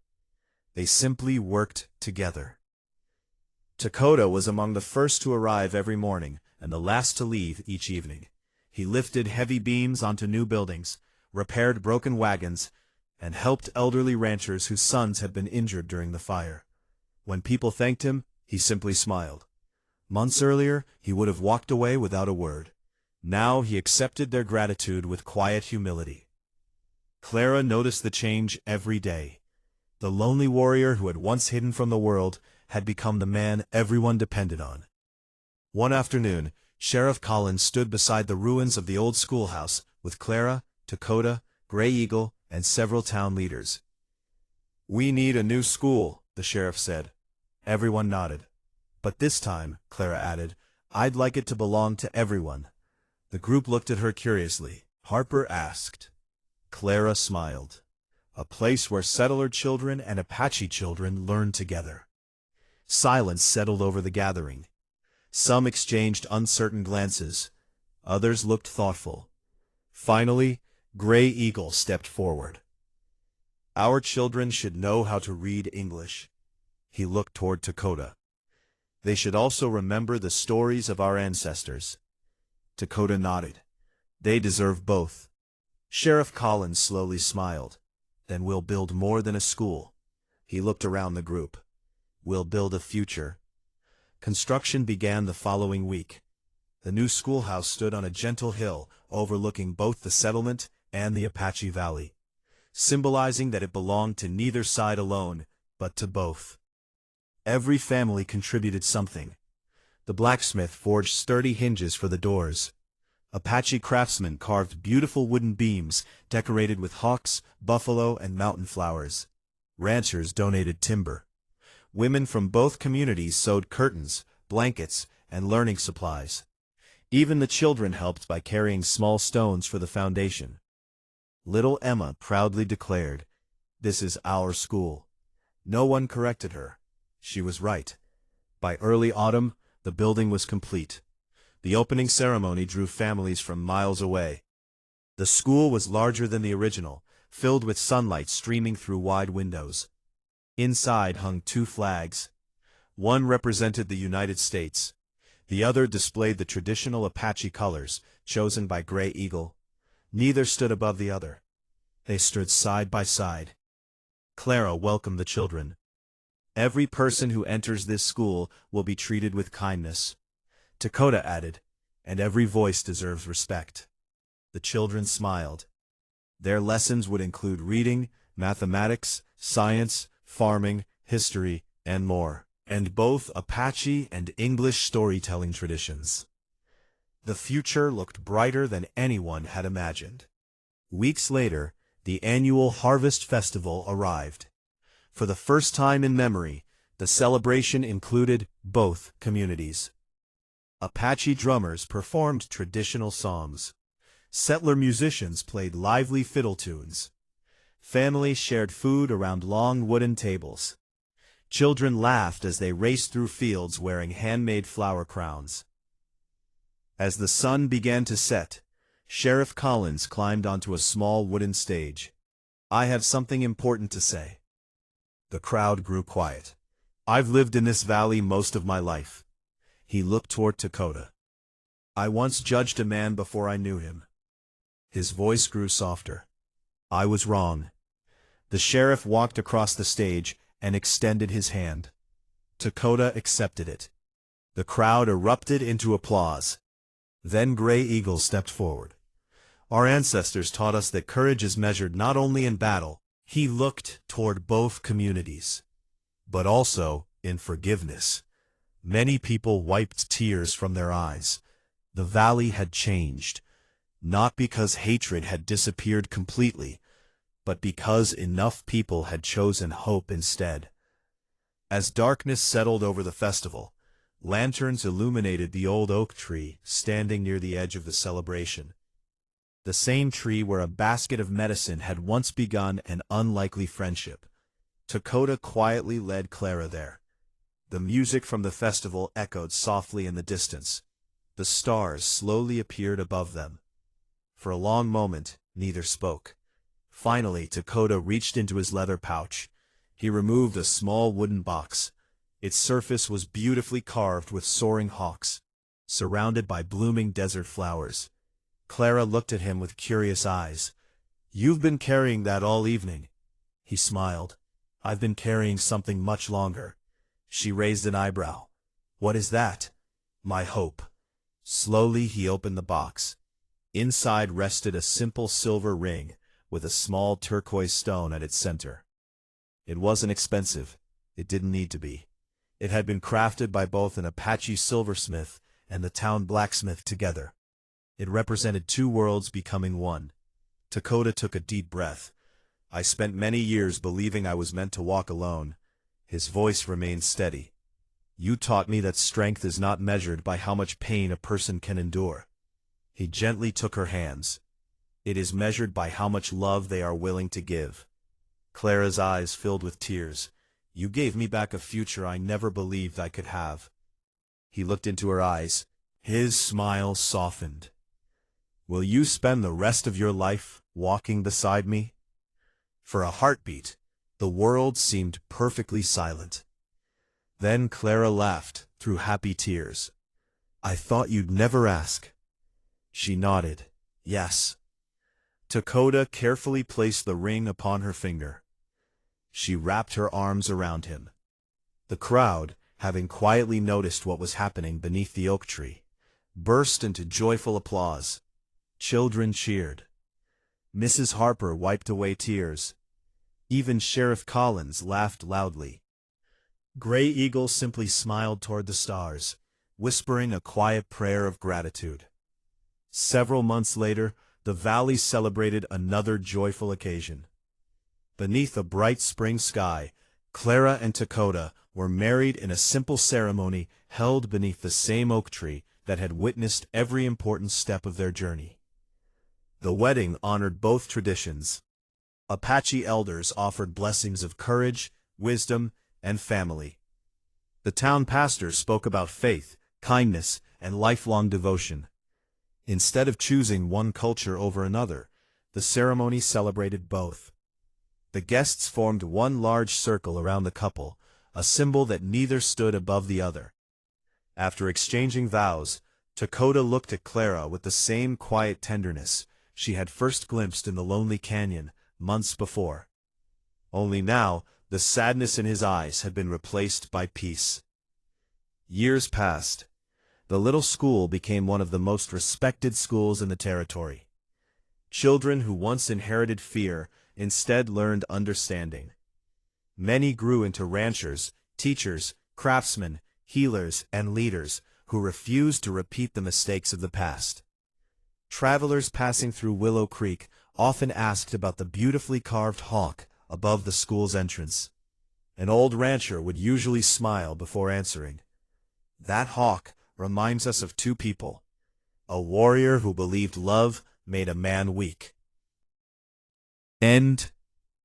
They simply worked together. Dakota was among the first to arrive every morning and the last to leave each evening. He lifted heavy beams onto new buildings, repaired broken wagons, and helped elderly ranchers whose sons had been injured during the fire. When people thanked him, he simply smiled. Months earlier, he would have walked away without a word. Now he accepted their gratitude with quiet humility. Clara noticed the change every day. The lonely warrior who had once hidden from the world had become the man everyone depended on. One afternoon, Sheriff Collins stood beside the ruins of the old schoolhouse with Clara, Dakota, Gray Eagle, and several town leaders. We need a new school, the sheriff said. Everyone nodded. But this time, Clara added, I'd like it to belong to everyone. The group looked at her curiously. Harper asked. Clara smiled. A place where settler children and Apache children learned together. Silence settled over the gathering. Some exchanged uncertain glances. Others looked thoughtful. Finally, Gray Eagle stepped forward. Our children should know how to read English. He looked toward Dakota. They should also remember the stories of our ancestors. Dakota nodded. They deserve both. Sheriff Collins slowly smiled. Then we'll build more than a school. He looked around the group. We'll build a future. Construction began the following week. The new schoolhouse stood on a gentle hill overlooking both the settlement and the Apache Valley, symbolizing that it belonged to neither side alone, but to both. Every family contributed something. The blacksmith forged sturdy hinges for the doors. Apache craftsmen carved beautiful wooden beams decorated with hawks, buffalo, and mountain flowers. Ranchers donated timber. Women from both communities sewed curtains, blankets, and learning supplies. Even the children helped by carrying small stones for the foundation. Little Emma proudly declared, "This is our school." No one corrected her. She was right. By early autumn, the building was complete. The opening ceremony drew families from miles away. The school was larger than the original, filled with sunlight streaming through wide windows. Inside hung two flags. One represented the United States. The other displayed the traditional Apache colors, chosen by Gray Eagle. Neither stood above the other. They stood side by side. Clara welcomed the children. "Every person who enters this school will be treated with kindness," Dakota added, "and every voice deserves respect." The children smiled. Their lessons would include reading, mathematics, science, farming, history, and more, and both Apache and English storytelling traditions. The future looked brighter than anyone had imagined. Weeks later, the annual Harvest Festival arrived. For the first time in memory, the celebration included both communities. Apache drummers performed traditional songs. Settler musicians played lively fiddle tunes. Families shared food around long wooden tables. Children laughed as they raced through fields wearing handmade flower crowns. As the sun began to set, Sheriff Collins climbed onto a small wooden stage. "I have something important to say." The crowd grew quiet. "I've lived in this valley most of my life." He looked toward Dakota. "I once judged a man before I knew him." His voice grew softer. "I was wrong." The sheriff walked across the stage and extended his hand. Dakota accepted it. The crowd erupted into applause. Then Gray Eagle stepped forward. "Our ancestors taught us that courage is measured not only in battle," he looked toward both communities, "but also in forgiveness." Many people wiped tears from their eyes. The valley had changed, not because hatred had disappeared completely, but because enough people had chosen hope instead. As darkness settled over the festival, lanterns illuminated the old oak tree standing near the edge of the celebration. The same tree where a basket of medicine had once begun an unlikely friendship. Dakota quietly led Clara there. The music from the festival echoed softly in the distance. The stars slowly appeared above them. For a long moment, neither spoke. Finally, Dakota reached into his leather pouch. He removed a small wooden box. Its surface was beautifully carved with soaring hawks, surrounded by blooming desert flowers. Clara looked at him with curious eyes. "You've been carrying that all evening." He smiled. "I've been carrying something much longer." She raised an eyebrow. "What is that?" "My hope." Slowly he opened the box. Inside rested a simple silver ring with a small turquoise stone at its center. It wasn't expensive. It didn't need to be. It had been crafted by both an Apache silversmith and the town blacksmith together. It represented two worlds becoming one. Dakota took a deep breath. "I spent many years believing I was meant to walk alone." His voice remained steady. "You taught me that strength is not measured by how much pain a person can endure." He gently took her hands. "It is measured by how much love they are willing to give." Clara's eyes filled with tears. "You gave me back a future I never believed I could have." He looked into her eyes. His smile softened. "Will you spend the rest of your life walking beside me?" For a heartbeat, the world seemed perfectly silent. Then Clara laughed through happy tears. "I thought you'd never ask." She nodded. "Yes." Dakota carefully placed the ring upon her finger. She wrapped her arms around him. The crowd, having quietly noticed what was happening beneath the oak tree, burst into joyful applause. Children cheered. Mrs. Harper wiped away tears. Even Sheriff Collins laughed loudly. Gray Eagle simply smiled toward the stars, whispering a quiet prayer of gratitude. Several months later, the valley celebrated another joyful occasion. Beneath a bright spring sky, Clara and Dakota were married in a simple ceremony held beneath the same oak tree that had witnessed every important step of their journey. The wedding honored both traditions. Apache elders offered blessings of courage, wisdom, and family. The town pastor spoke about faith, kindness, and lifelong devotion. Instead of choosing one culture over another, the ceremony celebrated both. The guests formed one large circle around the couple, a symbol that neither stood above the other. After exchanging vows, Dakota looked at Clara with the same quiet tenderness she had first glimpsed in the lonely canyon months before. Only now, the sadness in his eyes had been replaced by peace. Years passed. The little school became one of the most respected schools in the territory. Children who once inherited fear instead learned understanding. Many grew into ranchers, teachers, craftsmen, healers, and leaders who refused to repeat the mistakes of the past. Travelers passing through Willow Creek often asked about the beautifully carved hawk above the school's entrance. An old rancher would usually smile before answering. That hawk reminds us of two people, a warrior who believed love made a man weak, and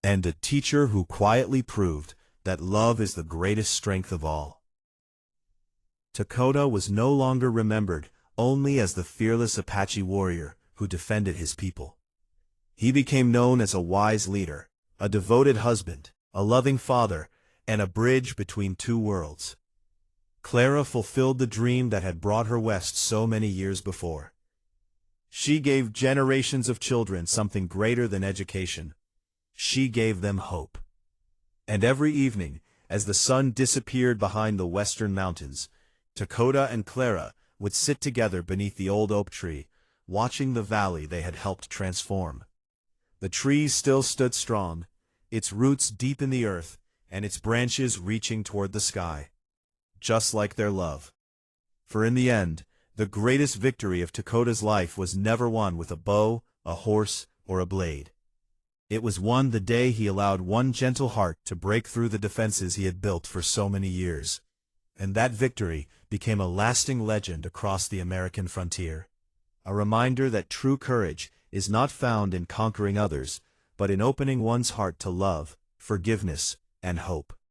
a teacher who quietly proved that love is the greatest strength of all. Dakota was no longer remembered only as the fearless Apache warrior who defended his people. He became known as a wise leader, a devoted husband, a loving father, and a bridge between two worlds. Clara fulfilled the dream that had brought her west so many years before. She gave generations of children something greater than education. She gave them hope. And every evening, as the sun disappeared behind the western mountains, Dakota and Clara would sit together beneath the old oak tree, watching the valley they had helped transform. The tree still stood strong, its roots deep in the earth, and its branches reaching toward the sky, just like their love. For in the end, the greatest victory of Dakota's life was never won with a bow, a horse, or a blade. It was won the day he allowed one gentle heart to break through the defenses he had built for so many years. And that victory became a lasting legend across the American frontier. A reminder that true courage is not found in conquering others, but in opening one's heart to love, forgiveness, and hope.